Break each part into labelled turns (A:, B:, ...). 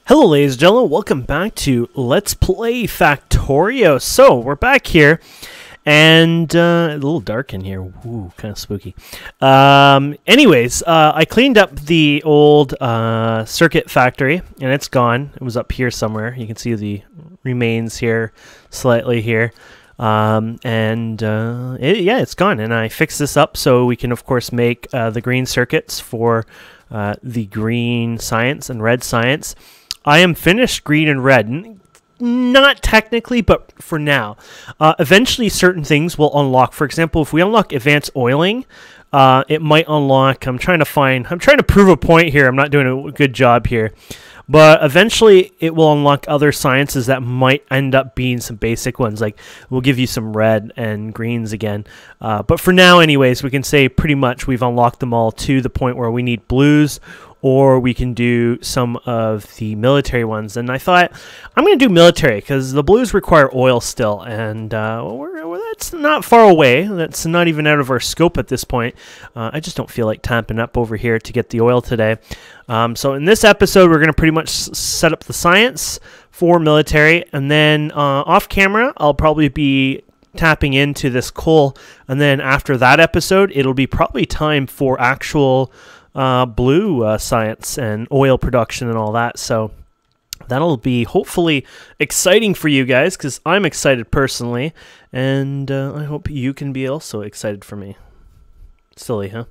A: Hello ladies and gentlemen, welcome back to Let's Play Factorio. So, we're back here, and a little dark in here. Ooh, kind of spooky. Anyways, I cleaned up the old circuit factory, and it's gone. It was up here somewhere. You can see the remains here, slightly here. Yeah, it's gone, and I fixed this up so we can, of course, make the green circuits for the green science and red science. I am finished green and red. Not technically, but for now. Eventually, certain things will unlock. For example, if we unlock advanced oiling, it might unlock... I'm trying to prove a point here. I'm not doing a good job here. But eventually, it will unlock other sciences that might end up being some basic ones. Like, we'll give you some red and greens again. But for now, anyways, we can say pretty much we've unlocked them all to the point where we need blues, or we can do some of the military ones. And I thought, I'm going to do military, because the blues require oil still, and that's not far away. That's not even out of our scope at this point. I just don't feel like tamping up over here to get the oil today. So in this episode, we're going to pretty much set up the science for military, and then off camera, I'll probably be tapping into this coal, and then after that episode, it'll be probably time for actual blue science and oil production and all that. So that'll be hopefully exciting for you guys, because I'm excited personally, and I hope you can be also excited for me. Silly, huh?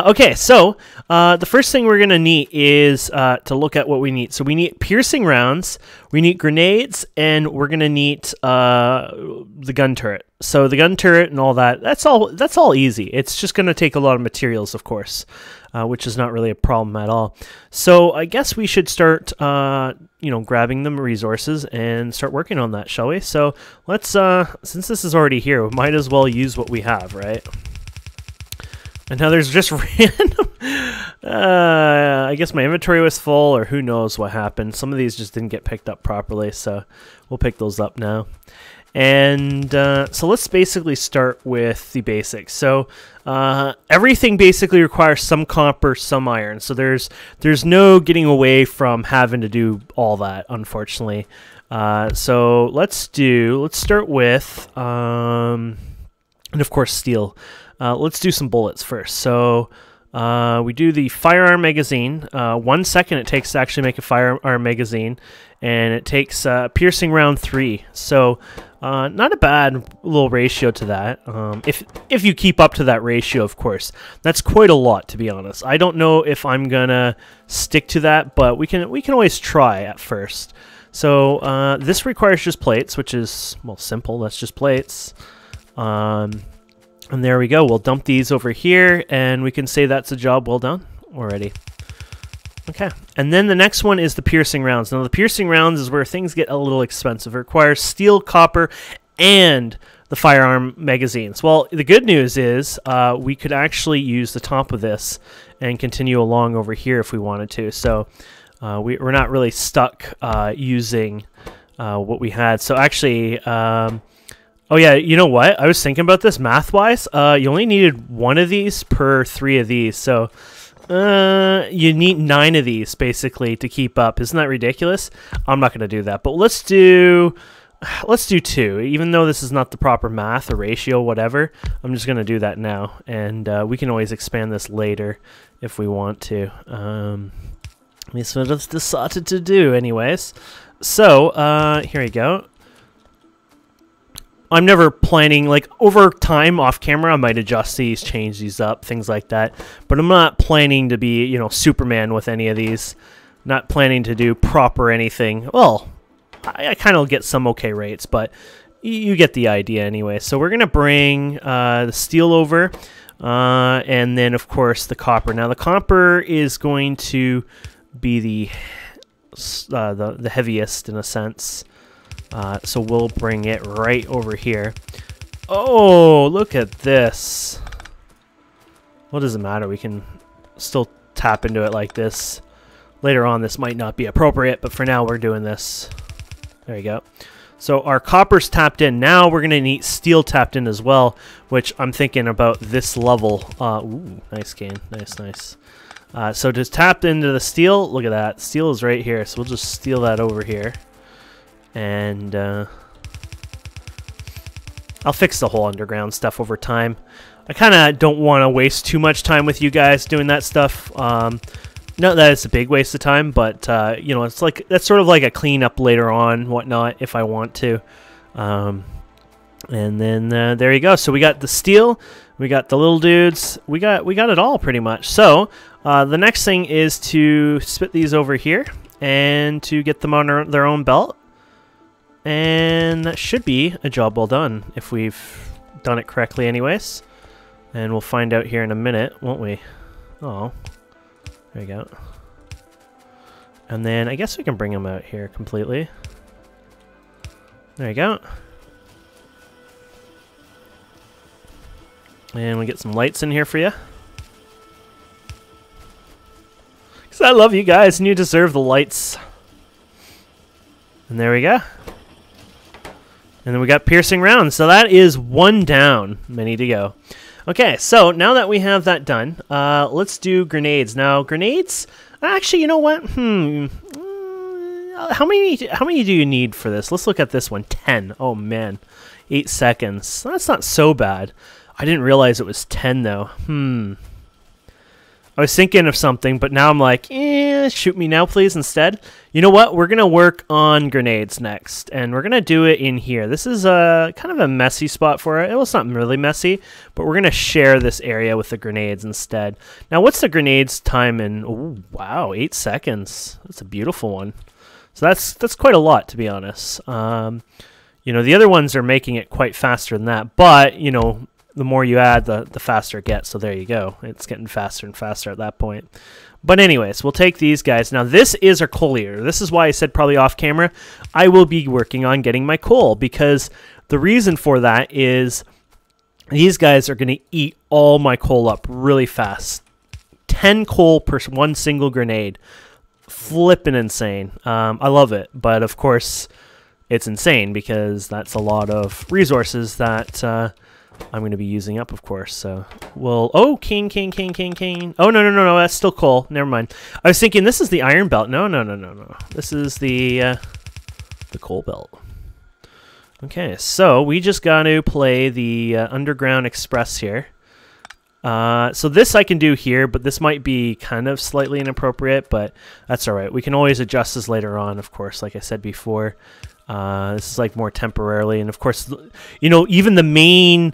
A: Okay, so the first thing we're going to need is to look at what we need. So we need piercing rounds, we need grenades, and we're going to need the gun turret. So the gun turret and all that, that's all easy. It's just going to take a lot of materials, of course, which is not really a problem at all. So I guess we should start, grabbing the resources and start working on that, shall we? So let's, since this is already here, we might as well use what we have, right? And now there's just random... I guess my inventory was full, or who knows what happened. Some of these just didn't get picked up properly, so we'll pick those up now. And so let's basically start with the basics. So everything basically requires some copper, some iron. So there's no getting away from having to do all that, unfortunately. So let's start with, and of course, steel. Let's do some bullets first. So we do the Firearm Magazine. 1 second it takes to actually make a Firearm Magazine, and it takes piercing round 3. So not a bad little ratio to that. If you keep up to that ratio, of course. That's quite a lot, to be honest. I don't know if I'm gonna stick to that, but we can always try at first. So this requires just plates, which is, well, simple. That's just plates. And there we go. We'll dump these over here, and we can say that's a job well done already. Okay. And then the next one is the piercing rounds. Now, the piercing rounds is where things get a little expensive. It requires steel, copper, and the Firearm Magazines. Well, the good news is we could actually use the top of this and continue along over here if we wanted to. So we're not really stuck using what we had. So actually... oh yeah, you know what? I was thinking about this math-wise. You only needed 1 of these per 3 of these, so you need 9 of these basically to keep up. Isn't that ridiculous? I'm not going to do that, but let's do 2. Even though this is not the proper math or ratio, whatever, I'm just going to do that now, and we can always expand this later if we want to. That's what I've decided to do, anyways. So here we go. I'm never planning, like, over time, off camera, I might adjust these, change these up, things like that. But I'm not planning to be, you know, Superman with any of these. Not planning to do proper anything. Well, I kind of get some okay rates, but you get the idea anyway. So we're going to bring the steel over, and then, of course, the copper. Now, the copper is going to be the heaviest, in a sense. So we'll bring it right over here. Oh, look at this. What does it matter? We can still tap into it like this. Later on, this might not be appropriate, but for now, we're doing this. There you go. So our copper's tapped in. Now we're going to need steel tapped in as well, which I'm thinking about this level. Ooh, nice gain. Nice, nice. So just tap into the steel. Look at that. Steel is right here. So we'll just steal that over here. And I'll fix the whole underground stuff over time. I kind of don't want to waste too much time with you guys doing that stuff. Not that it's a big waste of time, but you know, it's like that's sort of like a cleanup later on, whatnot, if I want to. And then there you go. So we got the steel, we got the little dudes, we got it all pretty much. So the next thing is to spit these over here and to get them on their own belt. And that should be a job well done if we've done it correctly anyways. And we'll find out here in a minute, won't we? Oh, there you go. And then I guess we can bring them out here completely. There you go. And we get some lights in here for you. Because I love you guys and you deserve the lights. And there we go. And then we got piercing rounds. So that is one down. Many to go. Okay, so now that we have that done, let's do grenades. Now, grenades... Actually, you know what? How many do you need for this? Let's look at this one. 10. Oh, man. 8 seconds. That's not so bad. I didn't realize it was 10, though. I was thinking of something, but now I'm like, shoot me now, please, instead. You know what? We're going to work on grenades next, and we're going to do it in here. This is kind of a messy spot for it. Well, it's not really messy, but we're going to share this area with the grenades instead. Now, what's the grenades time in? Oh, wow, 8 seconds. That's a beautiful one. So that's quite a lot, to be honest. You know, the other ones are making it quite faster than that, but, you know, the more you add, the faster it gets. So there you go. It's getting faster and faster at that point. But anyways, we'll take these guys. Now, this is our coal eater. This is why I said probably off camera, I will be working on getting my coal, because the reason for that is these guys are going to eat all my coal up really fast. 10 coal per one single grenade. Flippin' insane. I love it. But, of course, it's insane because that's a lot of resources that... I'm going to be using up, of course, so we'll... Oh, king. Oh, no, that's still coal. Never mind. I was thinking this is the iron belt. No. This is the coal belt. Okay, so we just got to play the Underground Express here. So this I can do here, but this might be kind of slightly inappropriate, but that's all right. We can always adjust this later on, of course, like I said before. This is like more temporarily, and of course, you know, even the main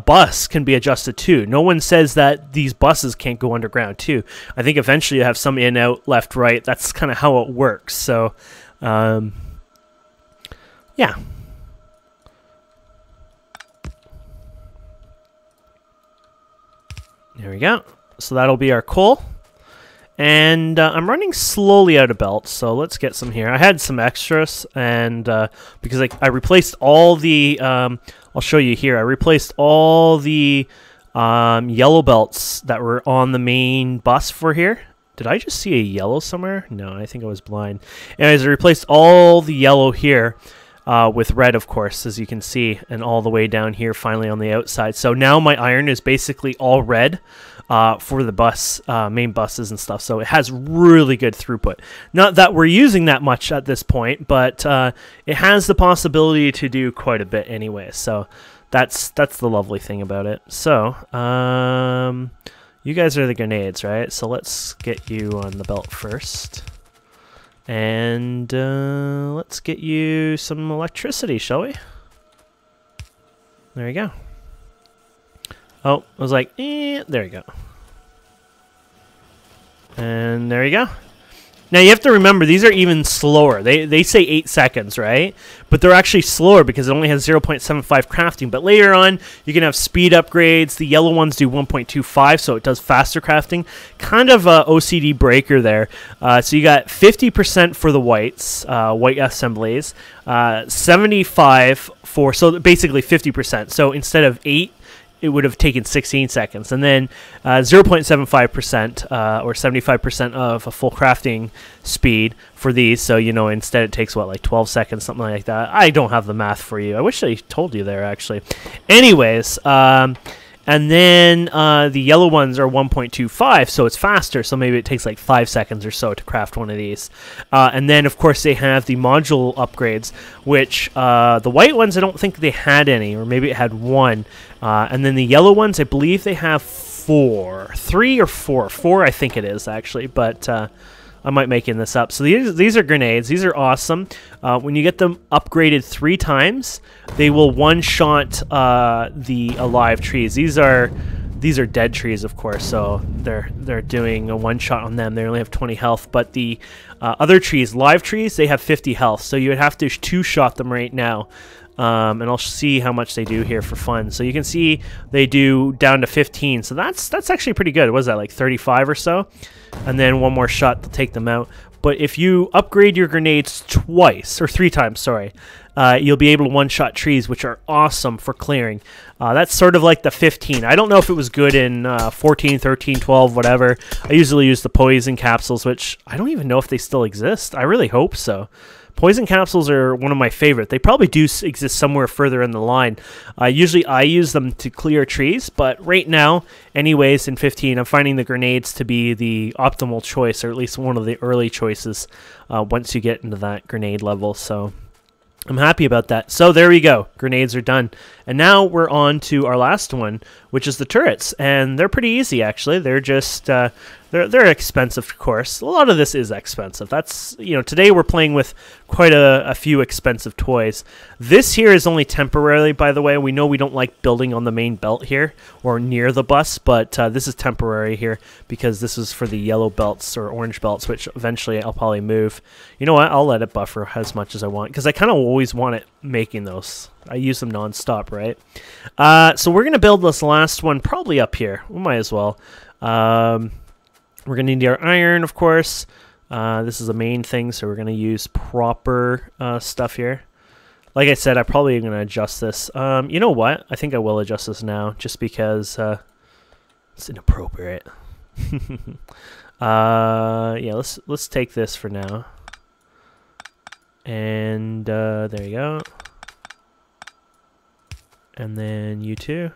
A: bus can be adjusted too. No one says that these buses can't go underground too. I think eventually you have some in, out, left, right. That's kind of how it works. So, yeah. There we go. So that'll be our coal. And I'm running slowly out of belts, so let's get some here. I had some extras, and because I replaced all the... I'll show you here. I replaced all the yellow belts that were on the main bus for here. Did I just see a yellow somewhere? No, I think I was blind. Anyways, I replaced all the yellow here with red, of course, as you can see, and all the way down here finally on the outside. So now my iron is basically all red. For the bus, main buses and stuff, so it has really good throughput. Not that we're using that much at this point, but it has the possibility to do quite a bit anyway. So that's the lovely thing about it. So you guys are the grenades, right? So let's get you on the belt first, and let's get you some electricity, shall we? There you go. Oh, I was like, there you go. And there you go. Now, you have to remember, these are even slower. They say 8 seconds, right? But they're actually slower because it only has 0.75 crafting. But later on, you can have speed upgrades. The yellow ones do 1.25, so it does faster crafting. Kind of a OCD breaker there. So you got 50% for the whites, white assemblies. 75 for, so basically 50%. So instead of 8, it would have taken 16 seconds. And then 0.75% or 75% of a full crafting speed for these. So, you know, instead it takes, what, like 12 seconds, something like that. I don't have the math for you. I wish I told you there, actually. Anyways, and And then the yellow ones are 1.25, so it's faster. So maybe it takes like 5 seconds or so to craft one of these. And then, of course, they have the module upgrades, which the white ones, I don't think they had any, or maybe it had one. And then the yellow ones, I believe they have 3 or 4. I think it is, actually, but I might be making this up. So these are grenades. These are awesome. When you get them upgraded 3 times, they will one-shot the alive trees. These are dead trees, of course, so they're doing a one-shot on them. They only have 20 health, but the other trees, live trees, they have 50 health, so you would have to two-shot them right now. And I'll see how much they do here for fun. So you can see they do down to 15, so that's actually pretty good. What is that, like 35 or so? And then one more shot to take them out. But if you upgrade your grenades twice, or 3 times, sorry, you'll be able to one-shot trees, which are awesome for clearing. That's sort of like the 15. I don't know if it was good in 14, 13, 12, whatever. I usually use the poison capsules, which I don't even know if they still exist. I really hope so. Poison capsules are one of my favorite. They probably do exist somewhere further in the line. Usually I use them to clear trees, but right now, anyways, in 15, I'm finding the grenades to be the optimal choice, or at least one of the early choices once you get into that grenade level. So I'm happy about that. So there we go. Grenades are done. And now we're on to our last one, which is the turrets. And they're pretty easy, actually. They're just, they're expensive, of course. A lot of this is expensive. That's, you know, today we're playing with quite a few expensive toys. This here is only temporarily, by the way. We know we don't like building on the main belt here or near the bus, but this is temporary here because this is for the yellow belts or orange belts, which eventually I'll probably move. You know what? I'll let it buffer as much as I want because I kind of always want it making those. I use them non-stop, right? So we're going to build this last one probably up here. We might as well. We're going to need our iron, of course. This is the main thing, so we're going to use proper stuff here. Like I said, I probably am going to adjust this. You know what? I think I will adjust this now, just because it's inappropriate. Yeah, let's take this for now. And there you go. And then you too.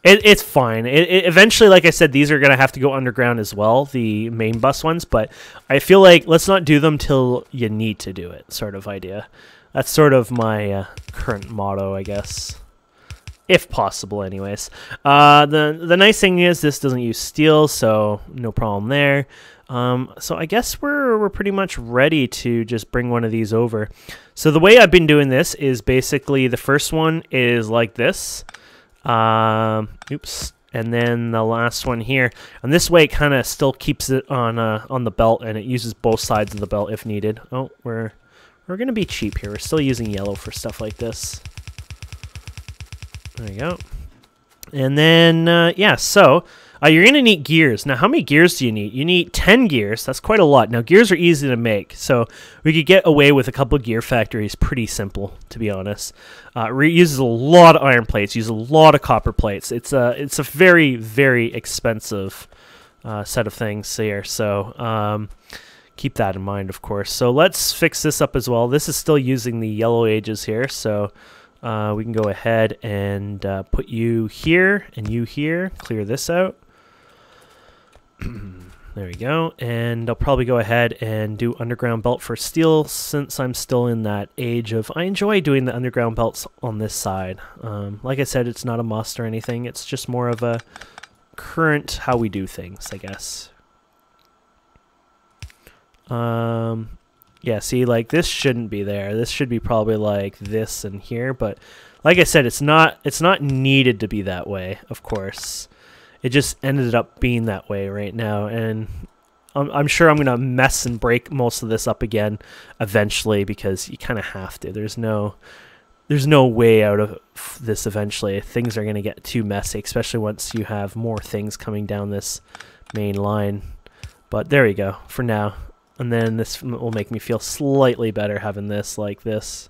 A: It's fine. Eventually, like I said, these are going to have to go underground as well, the main bus ones. But I feel like let's not do them till you need to do it, sort of idea. That's sort of my current motto, I guess. If possible, anyways. The nice thing is this doesn't use steel, so no problem there. So I guess we're pretty much ready to just bring one of these over. So the way I've been doing this is basically the first one is like this. Oops. And then the last one here. And this way it kind of still keeps it on the belt, and it uses both sides of the belt if needed. Oh, we're going to be cheap here. We're still using yellow for stuff like this. There you go. And then, yeah, so you're going to need gears. Now, how many gears do you need? You need 10 gears. That's quite a lot. Now, gears are easy to make, so we could get away with a couple of gear factories. Pretty simple, to be honest. It uses a lot of iron plates, uses a lot of copper plates. It's a very, very expensive set of things here, so keep that in mind, of course. So let's fix this up as well. This is still using the yellow edges here, so we can go ahead and put you here and you here. Clear this out. There we go. And I'll probably go ahead and do underground belt for steel since I'm still in that age of I enjoy doing the underground belts on this side. Like I said, it's not a must or anything. It's just more of a current how we do things, I guess. Yeah, see, like, this shouldn't be there. This should be probably like this and here, but like I said, it's not needed to be that way, of course. It just ended up being that way right now, and I'm sure I'm going to mess and break most of this up again eventually because you kind of have to. There's no way out of this eventually. Things are going to get too messy, especially once you have more things coming down this main line. But there we go for now. And then this will make me feel slightly better having this like this.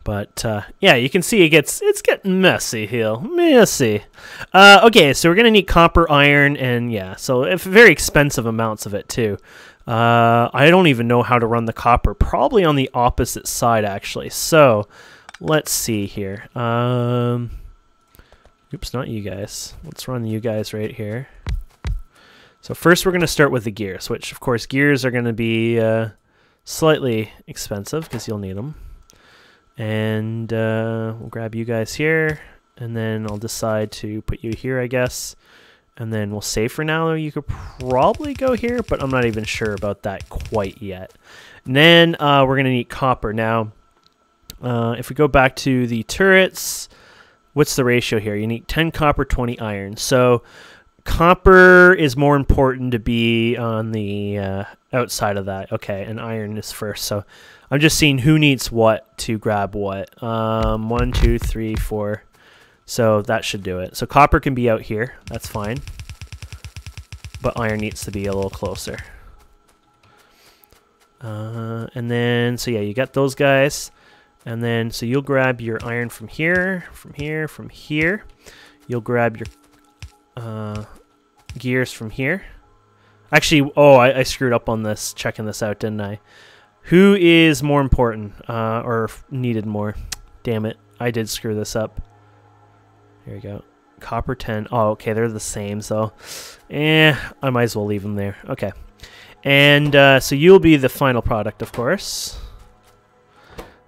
A: But yeah, you can see it's getting messy here. Messy. Okay, so we're gonna need copper, iron, and yeah, so very expensive amounts of it too. I don't even know how to run the copper. Probably on the opposite side actually. So let's see here. Oops, not you guys. Let's run you guys right here. So first we're going to start with the gears, which of course gears are going to be slightly expensive because you'll need them. And we'll grab you guys here, and then I'll decide to put you here, I guess. And then we'll save for now. You could probably go here, but I'm not even sure about that quite yet. And then we're going to need copper. Now, if we go back to the turrets, what's the ratio here? You need 10 copper, 20 iron. So copper is more important to be on the outside of that. Okay, and iron is first. So I'm just seeing who needs what to grab what. 1, 2, 3, 4. So that should do it. So copper can be out here. That's fine. But iron needs to be a little closer. And then, so yeah, you got those guys. And then, so you'll grab your iron from here, from here, from here. You'll grab your gears from here. Actually, oh, I screwed up on this, checking this out, didn't I? Who is more important, or needed more? Damn it, I did screw this up. Here we go. Copper 10. Oh, okay, they're the same, so I might as well leave them there. Okay. And so you'll be the final product, of course.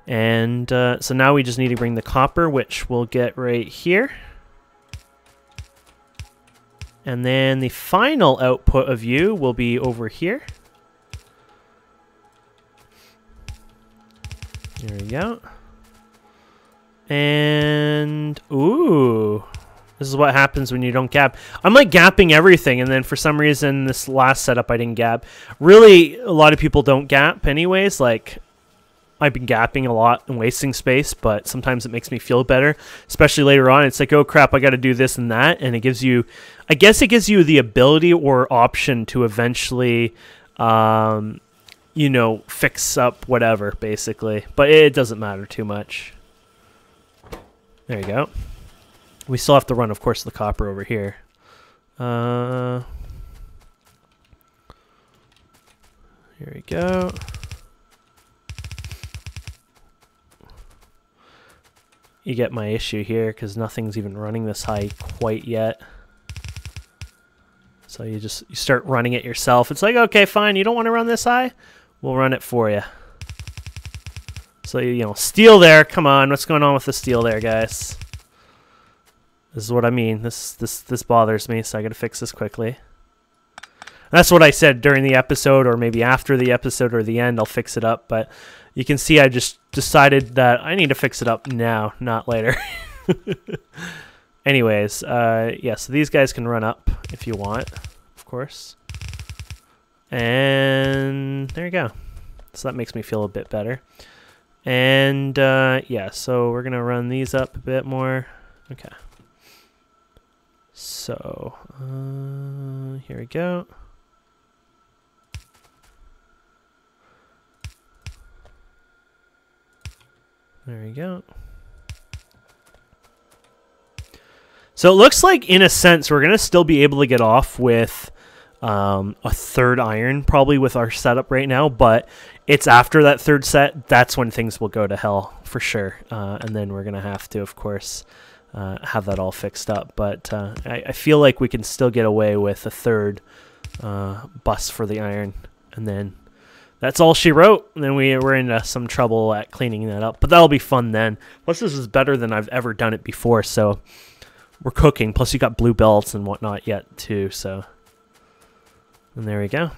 A: And so now we just need to bring the copper, which we'll get right here. And then the final output of you will be over here. There we go. And, ooh, this is what happens when you don't gap. I'm like gapping everything, and then for some reason this last setup I didn't gap. Really, a lot of people don't gap anyways. Like, I've been gapping a lot and wasting space, but sometimes it makes me feel better, especially later on. It's like, oh crap, I got to do this and that, and it gives you, I guess it gives you the ability or option to eventually, you know, fix up whatever, basically. But it doesn't matter too much. There you go. We still have to run, of course, the copper over here. Here we go. You get my issue here because nothing's even running this high quite yet. So you start running it yourself. It's like, okay, fine, you don't want to run this high? We'll run it for you. So, you know, steel there. Come on, what's going on with the steel there, guys? This is what I mean. This bothers me, so I gotta fix this quickly. That's what I said during the episode, or maybe after the episode or the end, I'll fix it up. But you can see I just decided that I need to fix it up now, not later. Anyways, yeah, so these guys can run up if you want, of course. And there you go. So that makes me feel a bit better. And yeah, so we're gonna run these up a bit more. Okay. So here we go. There we go. So it looks like, in a sense, we're gonna still be able to get off with a third iron, probably with our setup right now, but it's after that third set, that's when things will go to hell for sure. And then we're gonna have to, of course, have that all fixed up. But I feel like we can still get away with a third bus for the iron, and then that's all she wrote. And then we're into some trouble at cleaning that up, but that'll be fun then. Plus, this is better than I've ever done it before, so we're cooking. Plus, you got blue belts and whatnot yet too, so. And there we go.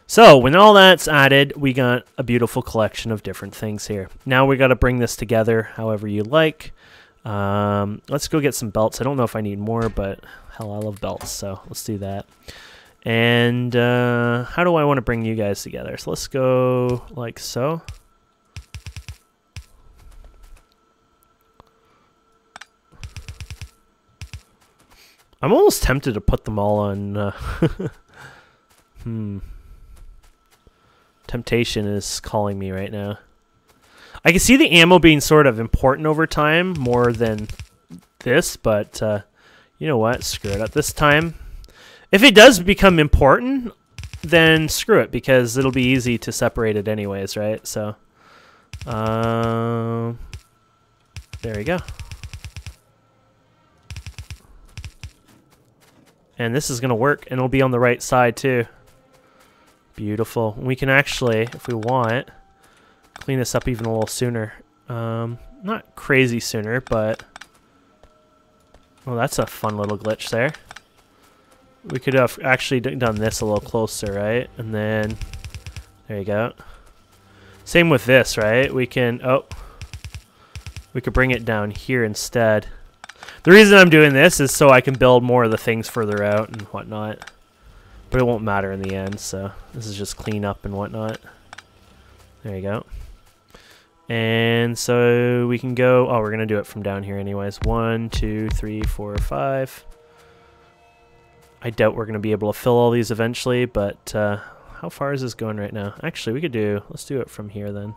A: So when all that's added, we got a beautiful collection of different things here. Now we got to bring this together however you like. Let's go get some belts. I don't know if I need more, but hell, I love belts, so let's do that. And how do I want to bring you guys together? So let's go like so. I'm almost tempted to put them all on... Temptation is calling me right now. I can see the ammo being sort of important over time more than this, but you know what? Screw it. At this time, if it does become important, then screw it, because it'll be easy to separate it anyways, right? So, There we go. And this is going to work, and it'll be on the right side too. Beautiful. We can actually, if we want, clean this up even a little sooner. Not crazy sooner, but... Well, that's a fun little glitch there. We could have actually done this a little closer, right? And then... There you go. Same with this, right? We can... Oh. We could bring it down here instead. The reason I'm doing this is so I can build more of the things further out and whatnot. But it won't matter in the end, so this is just clean up and whatnot. There you go. And so we can go... Oh, we're going to do it from down here anyways. 1, 2, 3, 4, 5. I doubt we're going to be able to fill all these eventually, but how far is this going right now? Actually, we could do... Let's do it from here then.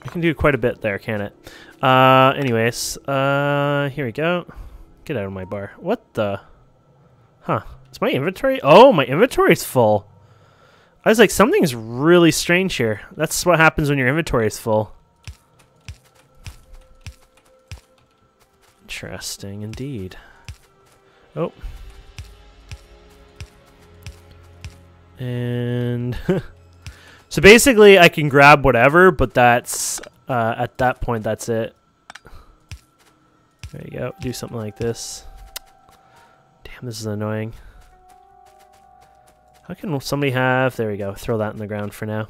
A: I can do quite a bit there, can it? Anyways, here we go. Get out of my bar. What the? Huh. Is my inventory? Oh, my inventory's full. I was like, something's really strange here. That's what happens when your inventory is full. Interesting indeed. Oh. And... So basically, I can grab whatever, but that's, at that point, that's it. There you go. Do something like this. Damn, this is annoying. How can somebody have... There we go. Throw that in the ground for now.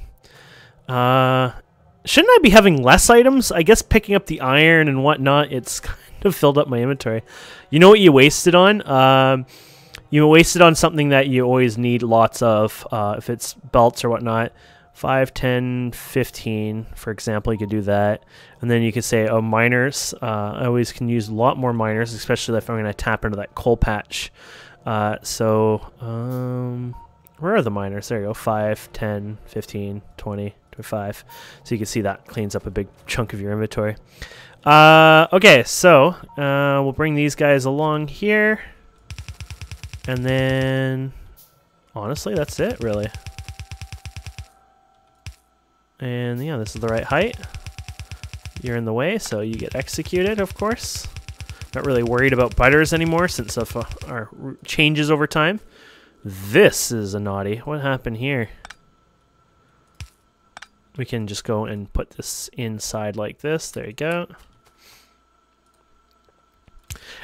A: Shouldn't I be having less items? I guess picking up the iron and whatnot, it's kind of filled up my inventory. You know what you wasted on? You wasted on something that you always need lots of, if it's belts or whatnot. 5, 10, 15, for example, you could do that. And then you could say, oh, miners. I always can use a lot more miners, especially if I'm going to tap into that coal patch. Where are the miners? There you go. 5, 10, 15, 20, 25. So you can see that cleans up a big chunk of your inventory. Okay, so we'll bring these guys along here. And then, honestly, that's it, really. And yeah, this is the right height. You're in the way, so you get executed, of course. Not really worried about biters anymore since of our changes over time. This is a naughty. What happened here? We can just go and put this inside like this. There you go.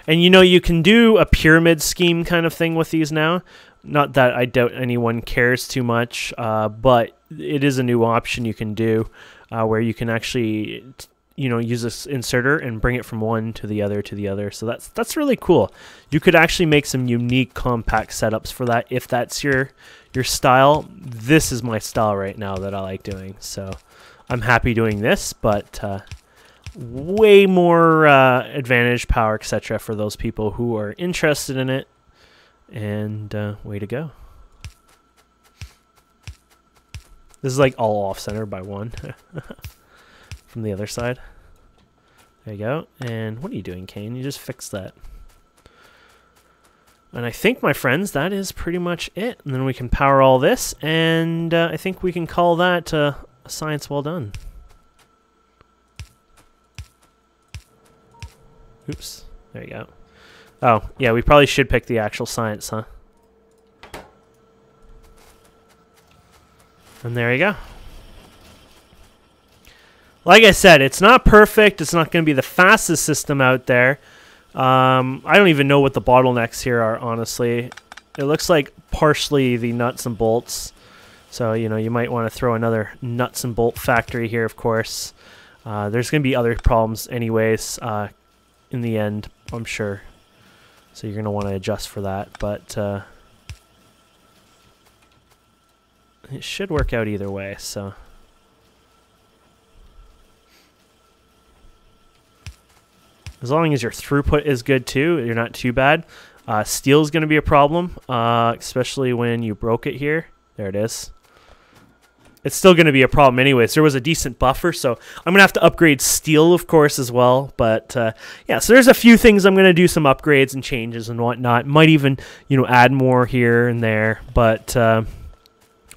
A: And you know, you can do a pyramid scheme kind of thing with these now. Not that I doubt anyone cares too much, but it is a new option you can do where you can actually, you know, use this inserter and bring it from one to the other to the other. So that's really cool. You could actually make some unique compact setups for that if that's your style. This is my style right now that I like doing. So I'm happy doing this, but way more advantage, power, etc. for those people who are interested in it. And way to go. This is like all off-center by one from the other side. There you go. And what are you doing, Kane? You just fixed that. And I think, my friends, that is pretty much it. And then we can power all this, and I think we can call that a science well done. Oops. There you go. Oh, yeah, we probably should pick the actual science, huh? And there you go. Like I said, it's not perfect. It's not going to be the fastest system out there. I don't even know what the bottlenecks here are, honestly. It looks like partially the nuts and bolts. So, you know, you might want to throw another nuts and bolt factory here, of course. There's going to be other problems anyways in the end, I'm sure. So you're going to want to adjust for that, but it should work out either way, so. As long as your throughput is good too, you're not too bad. Steel is going to be a problem, especially when you broke it here. There it is. It's still going to be a problem anyways. There was a decent buffer, so I'm going to have to upgrade steel, of course, as well. But, yeah, so there's a few things I'm going to do some upgrades and changes and whatnot. Might even, you know, add more here and there. But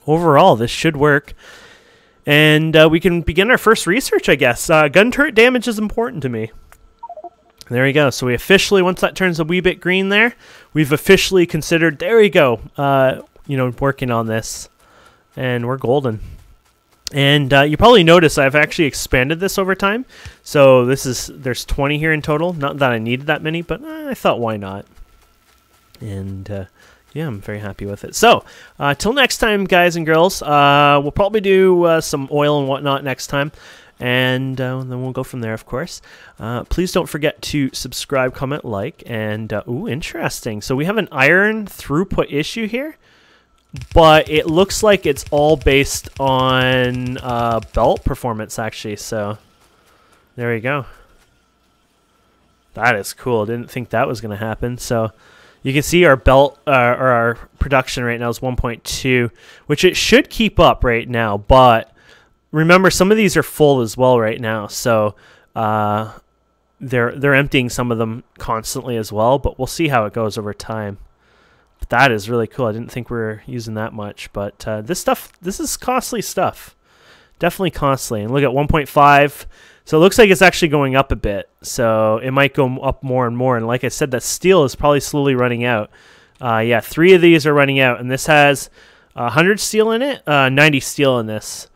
A: overall, this should work. And we can begin our first research, I guess. Gun turret damage is important to me. There we go. So we officially, once that turns a wee bit green there, we've officially considered, there we go, you know, working on this. And we're golden. And you probably notice I've actually expanded this over time. So there's 20 here in total. Not that I needed that many, but I thought, why not? And yeah, I'm very happy with it. So till next time, guys and girls, we'll probably do some oil and whatnot next time. And then we'll go from there, of course. Please don't forget to subscribe, comment, like, and ooh, interesting. So we have an iron throughput issue here. But it looks like it's all based on belt performance, actually. So there we go. That is cool. Didn't think that was going to happen. So you can see our belt or our production right now is 1.2, which it should keep up right now. But remember, some of these are full as well right now. So they're emptying some of them constantly as well. But we'll see how it goes over time. That is really cool. I didn't think we were using that much, but this is costly stuff. Definitely costly. And look at 1.5. So it looks like it's actually going up a bit. So it might go up more and more. And like I said, that steel is probably slowly running out. Yeah, 3 of these are running out. And this has 100 steel in it, 90 steel in this.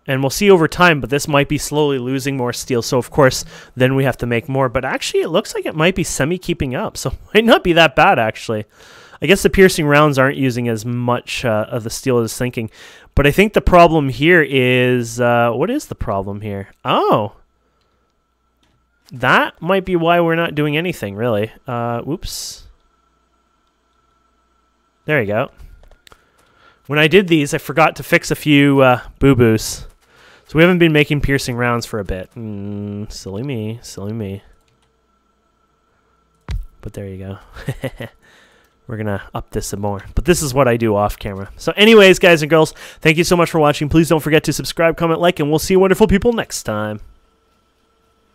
A: And we'll see over time, but this might be slowly losing more steel. So, of course, then we have to make more. But actually, it looks like it might be semi-keeping up. So it might not be that bad, actually. I guess the piercing rounds aren't using as much of the steel as thinking. But I think the problem here is... what is the problem here? Oh. That might be why we're not doing anything, really. Whoops. There you go. When I did these, I forgot to fix a few boo-boos. So we haven't been making piercing rounds for a bit. Silly me. Silly me. But there you go. We're going to up this some more. But this is what I do off camera. So anyways, guys and girls, thank you so much for watching. Please don't forget to subscribe, comment, like, and we'll see you wonderful people next time.